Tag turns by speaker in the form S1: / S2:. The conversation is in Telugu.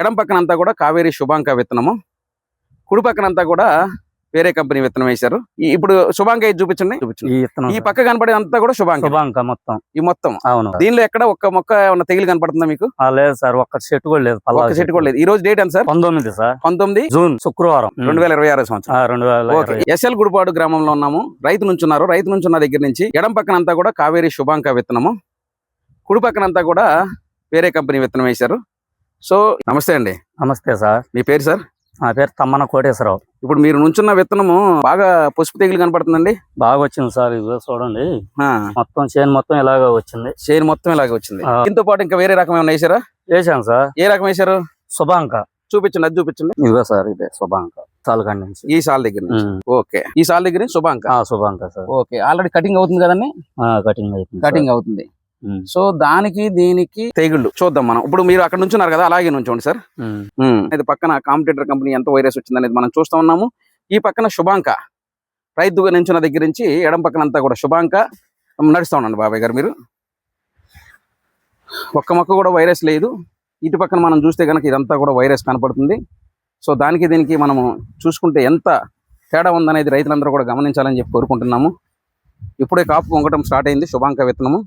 S1: ఎడం పక్కన అంతా కూడా కావేరి శుభాంక విత్తనము, కుడి పక్కన అంతా కూడా వేరే కంపెనీ విత్తనం వేశారు. ఇప్పుడు శుభాంక ఇది చూపించండి. ఈ పక్క కనపడే అంతా కూడా శుభాంక మొత్తం. ఈ మొత్తం అవును. దీనిలో ఎక్కడ ఒక్క మొక్క ఏమన్నా తెగిలి కనపడుతుందా మీకు?
S2: లేదు సార్, ఒక్క చెట్టు కూడా లేదు.
S1: ఒక్క చెట్టు కూడా లేదు. ఈ రోజు డేట్ ఎంత సార్?
S2: 19 సార్.
S1: 19
S2: జూన్ శుక్రవారం
S1: 2026 సంవత్సరం. ఎస్ఎల్ గుడిపాడు గ్రామంలో ఉన్నాము. రైతు నుంచున్నారు. రైతు నుంచున్న దగ్గర నుంచి ఎడం పక్కన అంతా కూడా కావేరి శుభాంక విత్తనము, కుడి పక్కన అంతా కూడా వేరే కంపెనీ విత్తనం వేశారు. సో నమస్తే అండి.
S2: నమస్తే సార్.
S1: మీ పేరు సార్?
S2: నా పేరు తమ్మన కోటేశ్వరరావు.
S1: ఇప్పుడు మీరు నుంచున్న విత్తనము బాగా పసుపు తెగులు కనపడుతుందండి.
S2: బాగా వచ్చింది సార్. ఇది చూడండి, మొత్తం చేను మొత్తం ఇలాగా వచ్చింది.
S1: చేను మొత్తం ఇలాగే వచ్చింది. దీంతో పాటు ఇంకా వేరే రకం ఏమైనా వేసారా?
S2: వేసాను సార్.
S1: ఏ రకం వేశారు?
S2: శుభాంక.
S1: చూపించండి, అది చూపించండి.
S2: ఇదిగో సార్, ఇదే శుభాంక. సాలకాండి నుంచి,
S1: ఈ సాల్ దగ్గర నుంచి. ఓకే, ఈ సాల్ దగ్గర నుంచి శుభాంక.
S2: శుభాంక సార్.
S1: ఓకే, ఆల్రెడీ కటింగ్ అవుతుంది కదండి? కటింగ్ అవుతుంది. సో దానికి దీనికి తెగుళ్ళు చూద్దాం మనం. ఇప్పుడు మీరు అక్కడ నుంచున్నారు కదా, అలాగే నుంచోండి సార్. ఇది పక్కన కాంపిటేటర్ కంపెనీ ఎంత వైరస్ వచ్చింది అనేది మనం చూస్తా ఉన్నాము. ఈ పక్కన శుభాంక, రైతు నుంచున్న దగ్గర నుంచి ఎడం పక్కన అంతా కూడా శుభాంక నడుస్తూ ఉండండి బాబాయ్ గారు. మీరు ఒక్క మొక్క కూడా వైరస్ లేదు. ఇటు పక్కన మనం చూస్తే కనుక ఇదంతా కూడా వైరస్ కనపడుతుంది. సో దానికి దీనికి మనము చూసుకుంటే ఎంత తేడా ఉందనేది రైతులందరూ కూడా గమనించాలని చెప్పి కోరుకుంటున్నాము. ఇప్పుడే కాపు పొంగటం స్టార్ట్ అయింది శుభాంక విత్తనము.